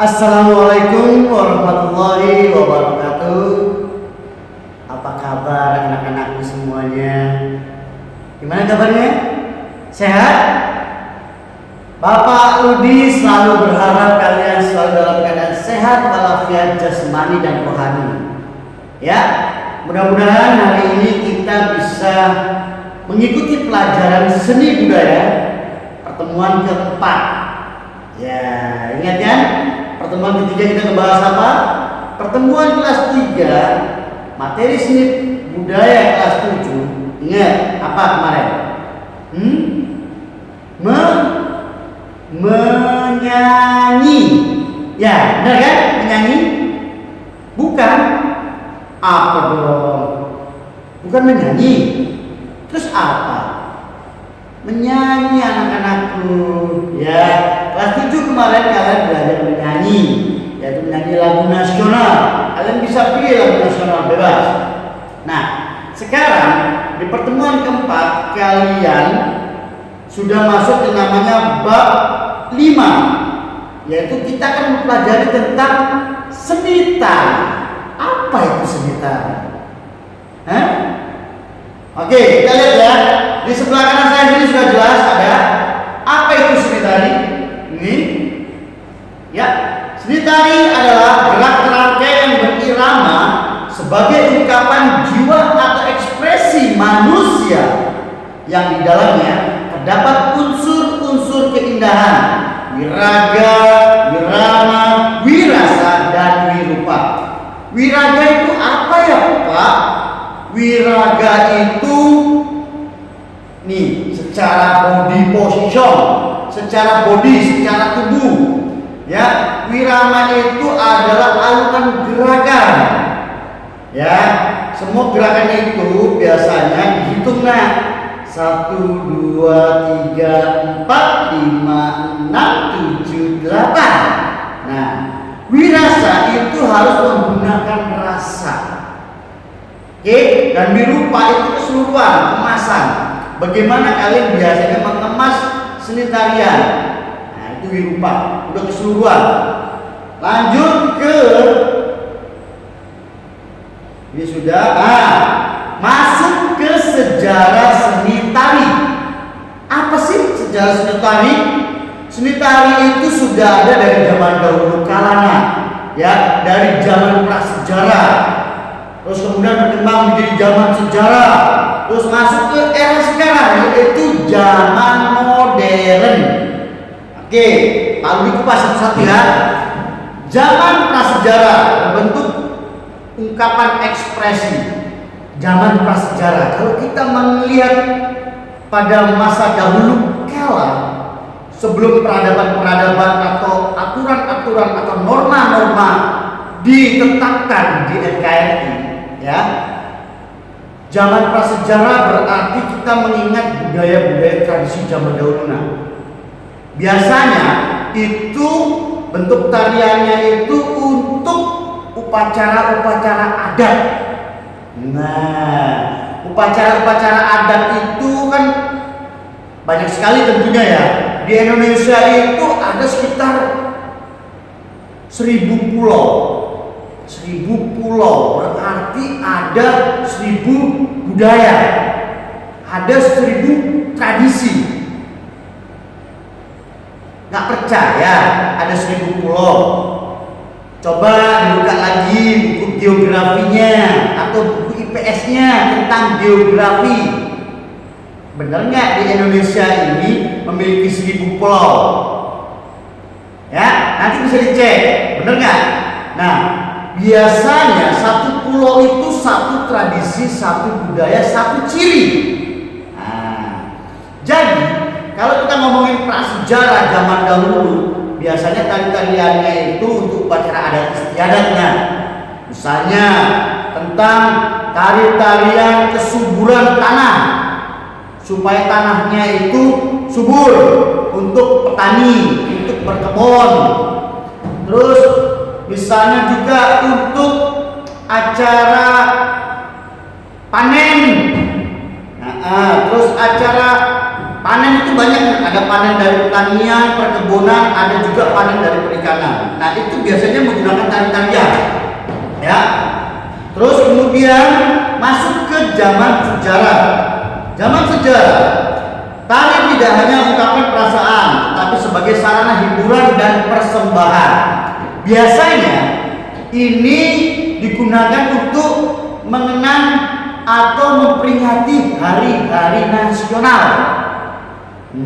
Assalamualaikum warahmatullahi wabarakatuh. Apa kabar anak-anakku semuanya? Gimana kabarnya? Sehat? Bapak Udi selalu berharap kalian selalu dalam keadaan sehat walafiat jasmani dan rohani. Ya, mudah-mudahan hari ini kita bisa mengikuti pelajaran seni budaya pertemuan keempat. Ya, ingat kan? Pertemuan ketiga kita ngebahas apa? Pertemuan kelas 3 materi seni budaya kelas 7. Ingat apa kemarin? Menyanyi. Ya, benar kan? Menyanyi? Bukan. Apa dong? Bukan menyanyi. Terus apa? Menyanyi anak-anakku. Ya, kelas 7 kemarin kalian belajar menyanyi, yaitu menyanyi lagu nasional. Kalian bisa pilih lagu nasional bebas. Nah, sekarang di pertemuan keempat kalian sudah masuk yang namanya bab 5, yaitu kita akan mempelajari tentang seni tari. Apa itu seni tari? Oke, kita lihat ya. Di sebelah kanan saya ini sudah jelas ada apa itu seni tari. Ini, ya, seni tari adalah gerak rangkai yang berirama sebagai ungkapan jiwa atau ekspresi manusia yang di dalamnya terdapat unsur-unsur keindahan, wiraga, wirama, wirasa, dan wirupa. Wiraga itu apa ya, Pak? Wiraga itu nih, secara body position, secara body, secara tubuh. Ya, wirama itu adalah alunan gerakan. Ya, semua gerakan itu biasanya dihitung. Nah, 1, 2, 3, 4, 5, 6, 7, 8. Nah, wirasa itu harus menggunakan rasa. Oke, dan wirupa itu keseluruhan, kemasan. Bagaimana kalian biasanya mengemas seni tarian? Nah, itu wirupa, udah keseluruhan. Lanjut ke ini sudah. Masuk ke sejarah seni tari. Apa sih sejarah seni tari? Seni tari itu sudah ada dari zaman dahulu kalanya, ya, dari zaman prasejarah. Terus kemudian berkembang menjadi zaman sejarah. Terus masuk ke era sekarang, yaitu zaman modern. Oke, lalu dikupas satu-satu ya. Zaman prasejarah berbentuk ungkapan ekspresi. Zaman prasejarah, kalau kita melihat pada masa dahulu kala, sebelum peradaban-peradaban atau aturan-aturan atau norma-norma ditetapkan di NKRI, ya, zaman prasejarah berarti kita mengingat budaya-budaya tradisi zaman dahulu. Nah, biasanya itu bentuk tariannya itu untuk upacara-upacara adat. Nah, upacara-upacara adat itu kan banyak sekali tentunya ya. Di Indonesia itu ada sekitar 1000 pulau. 1000 pulau berarti ada 1000 budaya, ada 1000 tradisi. Nggak percaya ada 1000 pulau? Coba dibuka lagi buku geografinya atau buku IPS-nya tentang geografi. Benar nggak di Indonesia ini memiliki 1000 pulau? Ya, nanti bisa dicek, benar nggak? Nah, biasanya satu pulau itu satu tradisi, satu budaya, satu ciri. Nah, jadi kalau kita ngomongin prasejarah zaman dahulu, biasanya tari-tariannya itu untuk upacara adat istiadat. Nah, misalnya tentang tari-tarian kesuburan tanah, supaya tanahnya itu subur untuk petani, untuk berkebun. Terus misalnya juga untuk acara panen. Terus acara panen itu banyak, ada panen dari pertanian, perkebunan, ada juga panen dari perikanan. Nah, itu biasanya menggunakan tari-tarian. Ya. Terus kemudian masuk ke zaman sejarah. Zaman sejarah, tari tidak hanya ungkapan perasaan, tetapi sebagai sarana hiburan dan persembahan. Biasanya ini digunakan untuk mengenang atau memperingati hari-hari nasional.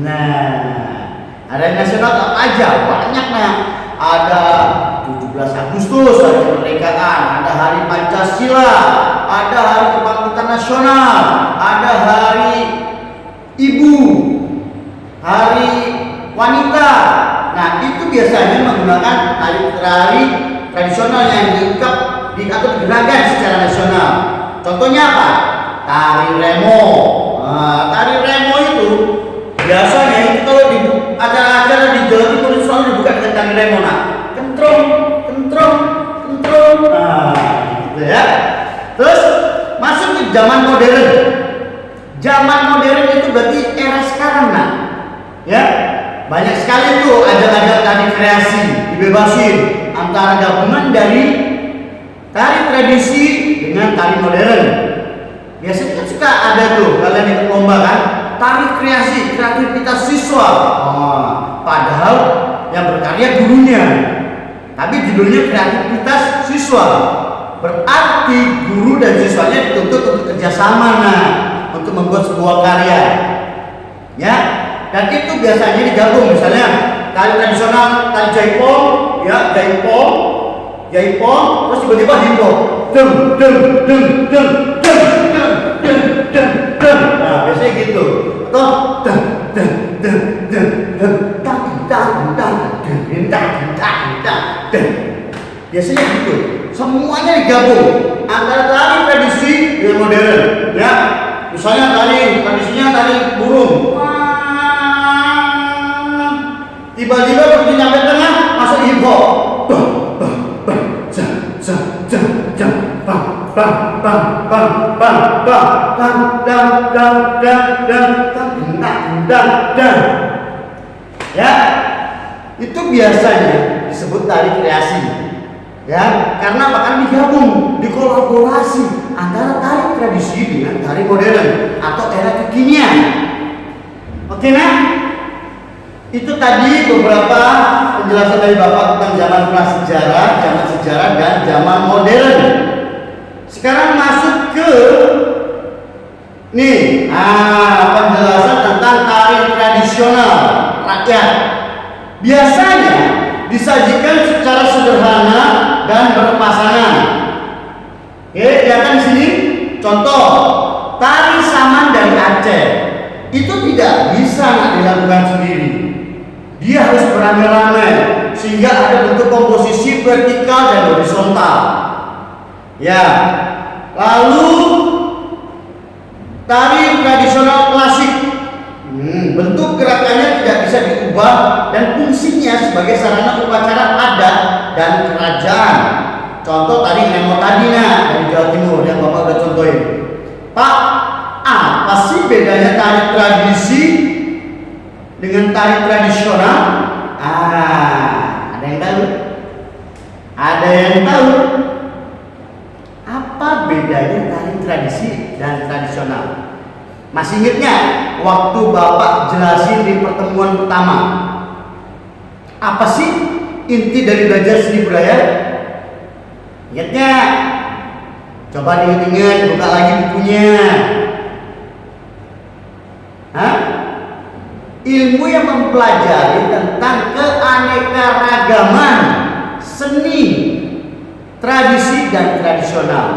Nah, hari nasional apa aja? Banyak nah. Ada 17 Agustus hari kemerdekaan, ada hari Pancasila, ada hari kebangkitan nasional, ada hari ibu, hari wanita. Nah, itu biasanya menggunakan tari tradisional yang diungkap atau digerakan secara nasional. Contohnya apa? Tari remo. Nah, tari remo itu biasanya itu kalau di acara-acara di Jawa Timur itu selalu dibuka dengan tari remo. Nah, kentrong. Nah, gitu ya. Terus masuk ke zaman modern. Zaman modern itu berarti era sekarang, nah. Ya. Banyak sekali tuh ajang-ajang tari kreasi, dibebasin antara gabungan dari tari tradisi dengan tari modern. Biasanya kan suka ada tuh kalian ikut lomba kan, tari kreasi, kreativitas siswa. Padahal yang berkarya gurunya, tapi judulnya kreativitas siswa. Berarti guru dan siswanya dituntut untuk kerjasama, nah, untuk membuat sebuah karya. Ya, dan itu biasanya digabung, misalnya tari tradisional, tari jaipong, ya jaipong, terus tiba-tiba himbo, nah biasanya gitu, atau biasanya gitu, semuanya digabung antara tari tradisi dengan modern, ya. Misalnya tradisinya tari burung, tiba-tiba begitu nyampe tengah masuk hip hop, ya, itu biasanya disebut tari kreasi, ya, karena akan digabung, dikolaborasi antara tari tradisi dengan tari modern atau era kekinian. Oke, nah, itu tadi beberapa penjelasan dari Bapak tentang zaman prasejarah, zaman sejarah, dan zaman modern. Sekarang masuk ke penjelasan tentang tari tradisional rakyat. Biasanya disajikan secara sederhana dan berpasangan. Oke, lihat di sini contoh tari saman dari Aceh. Itu tidak bisa dilakukan sendiri. Dia harus beramai-ramai sehingga ada bentuk komposisi vertikal dan horizontal. Ya. Lalu tari tradisional klasik. Bentuk gerakannya tidak bisa diubah dan fungsinya sebagai sarana upacara adat dan kerajaan. Contoh tari remo tadi dari Jawa Timur yang Bapak udah contohin. Pak, apa sih bedanya tari tradisi dengan tari tradisional? Ada yang tahu? Ada yang tahu? Apa bedanya tari tradisi dan tradisional? Masih ingatnya waktu Bapak jelasin di pertemuan pertama? Apa sih inti dari belajar seni budaya? Ingatnya? Coba diingat, buka lagi bukunya. Ilmu yang mempelajari tentang keanekaragaman seni, tradisi, dan tradisional.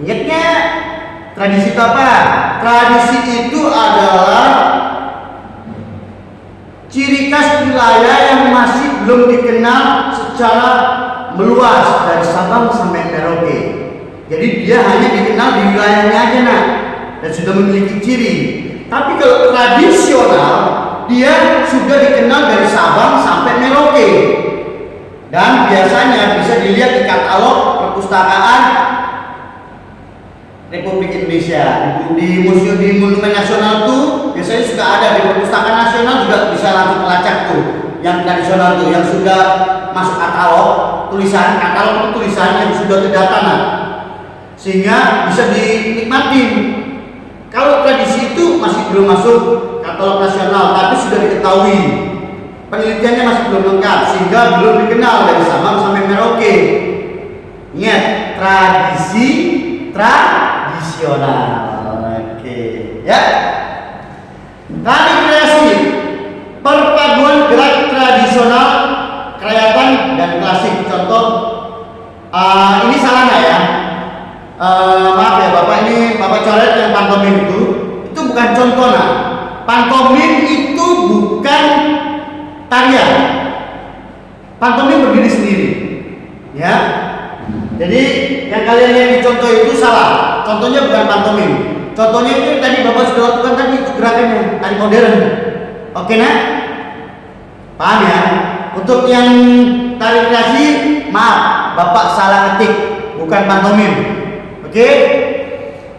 Ingatnya, tradisi itu apa? Tradisi itu adalah ciri khas wilayah yang masih belum dikenal secara meluas dari Sabang sampai Merauke. Jadi dia hanya dikenal di wilayahnya aja dan sudah memiliki ciri. Tapi kalau tradisional, dia sudah dikenal dari Sabang sampai Merauke. Dan biasanya bisa dilihat di katalog perpustakaan Republik Indonesia. Di Museum di Monumen Nasional tuh biasanya suka ada di perpustakaan nasional, juga bisa langsung melacak tuh yang tradisional tuh, yang sudah masuk katalog tulisan. Katalog itu tulisan yang sudah terdata, sehingga bisa dinikmati. Kalau tradisi itu masih belum masuk katalog nasional, tapi sudah diketahui, penelitiannya masih belum lengkap, sehingga belum dikenal dari Sabang sampai Merauke. Ingat, tradisi tradisional. Oke, ya. Tari kreasi, perpaduan gerak tradisional, kerakyatan dan klasik. Contoh, ini salah nggak ya? Maaf ya Bapak, ini Bapak coret yang pantomim itu bukan contoh. Pantomim itu bukan tarian. Pantomim berdiri sendiri, ya. Jadi yang kalian lihat di contoh itu salah. Contohnya bukan pantomim. Contohnya itu tadi Bapak sudah lakukan tadi, itu gerakannya tari modern. Oke nak? Paham ya? Untuk yang tari kreasi, maaf Bapak salah ngetik, bukan pantomim. Oke?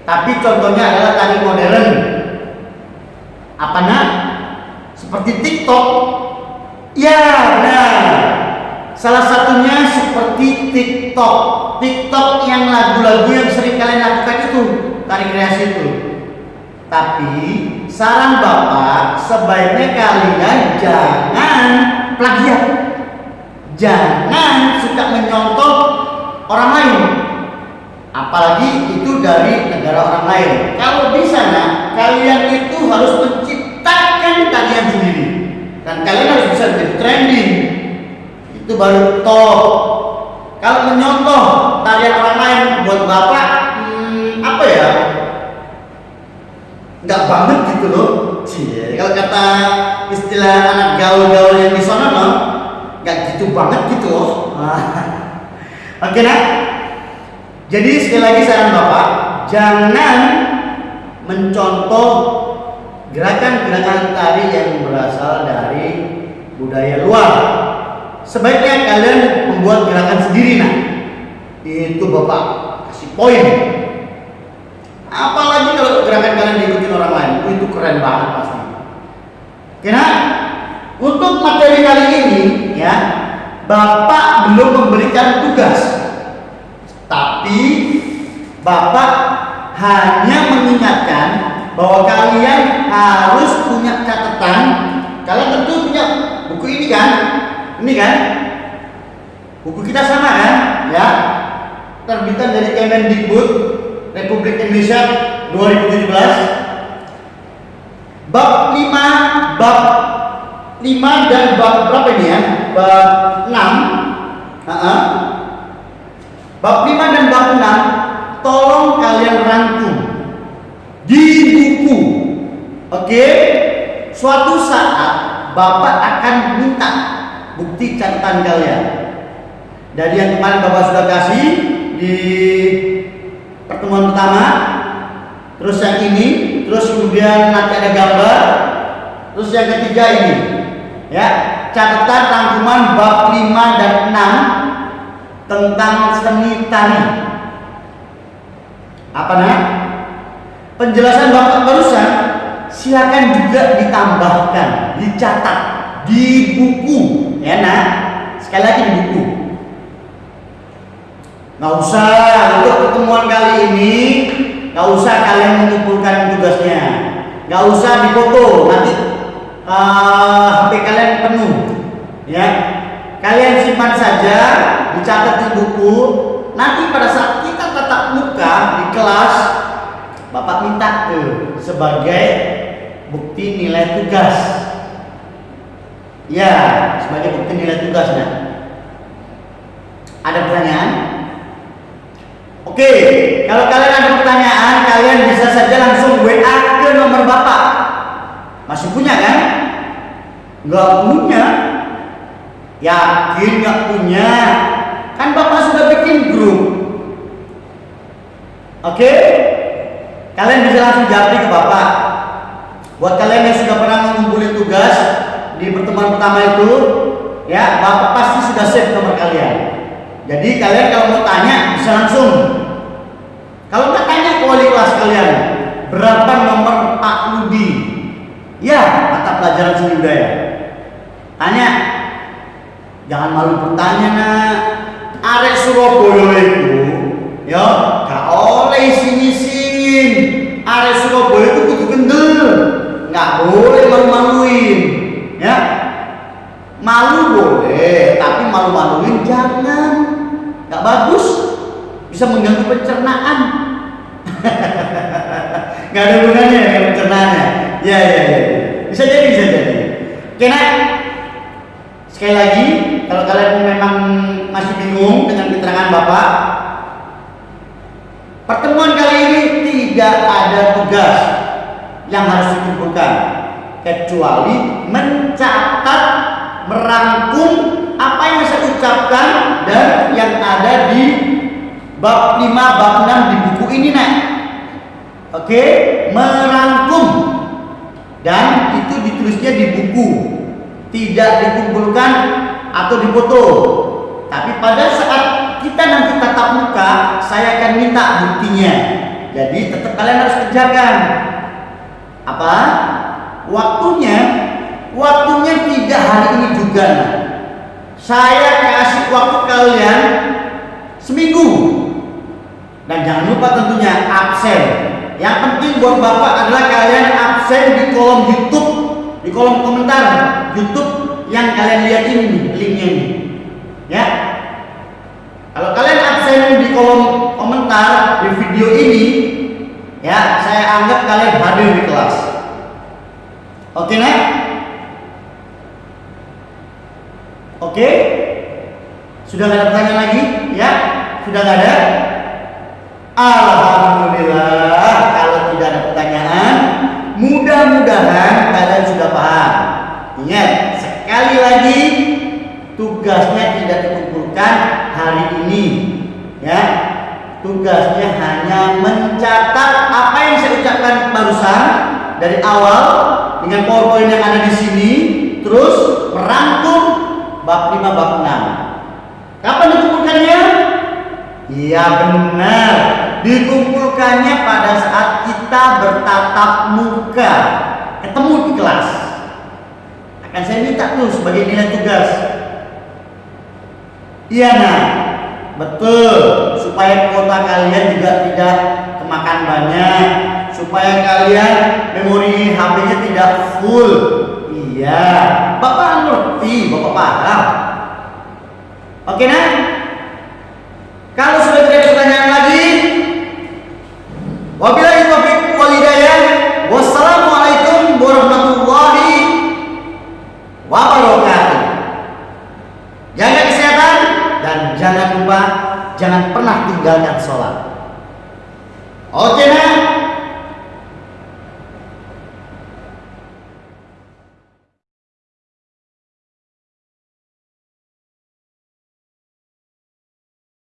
Tapi contohnya adalah tari modern. Apa nak? Seperti TikTok. Ya, benar. Salah satunya seperti TikTok. TikTok yang lagu-lagu yang sering kalian lakukan itu, tari kreasi itu. Tapi saran Bapak, sebaiknya kalian jangan plagiat. Jangan suka menyontoh orang lain. Apalagi itu dari negara orang lain. Kalau bisa kalian itu harus menciptakan tarian sendiri. Dan kalian harus bisa menjadi trending. Itu baru top. Kalau menyontoh tarian orang lain buat Bapak, apa ya? Nggak banget gitu loh. Kalau kata istilah anak gaul-gaul yang di sana nggak gitu banget gitu loh. Oke nak? Jadi sekali lagi saran Bapak, jangan mencontoh gerakan-gerakan tari yang berasal dari budaya luar. Sebaiknya kalian membuat gerakan sendiri Itu Bapak kasih poin. Apalagi kalau gerakan kalian diikutin orang lain, itu keren banget pasti. Karena untuk materi kali ini ya, Bapak belum memberikan tugas, tapi Bapak hanya mengingatkan bahwa kalian harus punya catatan. Kalian tentu punya buku ini kan? Ini kan? Buku kita sama kan? Ya. Terbitan dari Kemendikbud Republik Indonesia 2017. Bab 5 dan bab berapa ini ya? Bab 6. Bab 5 dan bab 6 tolong kalian rangkum di buku. Oke? Suatu saat Bapak akan minta bukti catatan kalian. Dari yang kemarin Bapak sudah kasih di pertemuan pertama, terus yang ini, terus kemudian nanti ada gambar, terus yang ketiga ini, ya, catatan rangkuman bab 5 dan 6 tentang seni tari. Apa penjelasan Bapak barusan silakan juga ditambahkan, dicatat di buku, ya sekali lagi di buku. Nggak usah untuk pertemuan kali ini, nggak usah kalian mengumpulkan tugasnya, nggak usah difoto, nanti HP kalian penuh, ya. Kalian simpan saja, dicatat di buku. Nanti pada saat kita tatap muka di kelas, Bapak minta tuh sebagai bukti nilai tugas. Ya, sebagai bukti nilai tugas. Ada pertanyaan? Oke, kalau kalian ada pertanyaan, kalian bisa saja langsung WA ke nomor Bapak. Masih punya kan? Nggak punya? Yakin nggak punya? Kan Bapak sudah bikin grup. Oke? Kalian bisa langsung japri ke Bapak. Buat kalian yang sudah pernah mengumpulin tugas di pertemuan pertama itu, ya, Bapak pasti sudah save nomor kalian. Jadi kalian kalau mau tanya bisa langsung. Kalau nggak tanya ke wali kelas kalian, berapa nomor Pak Ludi? Ya, mata pelajaran seni budaya. Tanya. Jangan malu bertanya, nak. Arek Surabaya itu, ya, gak oleh singin-singin. Arek Surabaya itu kudu kendel, nggak boleh malu-maluin, ya. Malu boleh, tapi malu-maluin jangan, nggak bagus, bisa mengganggu pencernaan. Nggak ada gunanya dengan pencernaannya. Ya, bisa jadi. Oke, nak. Sekali lagi, kalau kalian memang masih bingung dengan keterangan Bapak, pertemuan kali ini tidak ada tugas yang harus dikumpulkan kecuali mencatat, merangkum apa yang saya ucapkan dan yang ada di bab 5, bab 6 di buku ini, nak. Oke, merangkum, dan itu ditulisnya di buku, tidak dikumpulkan atau difoto. Tapi pada saat kita nanti tatap muka, saya akan minta buktinya. Jadi tetap kalian harus kerjakan. Apa? Waktunya tidak hari ini juga. Saya kasih waktu kalian seminggu. Dan jangan lupa tentunya absen. Yang penting buat Bapak adalah kalian absen di kolom YouTube, di kolom komentar YouTube yang kalian lihat ini, linknya ini. Ya. Kalau kalian absen di kolom komentar di video ini, ya, saya anggap kalian hadir di kelas. Oke, nak? Oke? Sudah nggak ada pertanyaan lagi? Ya? Sudah nggak ada? Alhamdulillah. Kalau tidak ada pertanyaan, mudah-mudahan kalian sudah paham. Ingat, sekali lagi, tugasnya tidak dikumpulkan hari ini, ya. Tugasnya hanya mencatat apa yang saya ucapkan barusan dari awal dengan PowerPoint yang ada di sini, terus merangkum bab 5, bab 6. Kapan dikumpulkannya? Iya, benar. Dikumpulkannya pada saat kita bertatap muka, ketemu di kelas. Akan saya minta tuh sebagai nilai tugas. Iya, nah, betul, supaya kuota kalian juga tidak kemakan banyak, supaya kalian memori HP-nya tidak full. Iya, Bapak ngerti, Bapak paham. Oke, nah, kalau sudah tidak ada pertanyaan lagi, wabillahi taufiq wal hidayah. Wassalamualaikum warahmatullahi wabarakatuh. Jaga kesehatan dan jangan lupa, jangan pernah tinggalkan sholat. Oke, nah.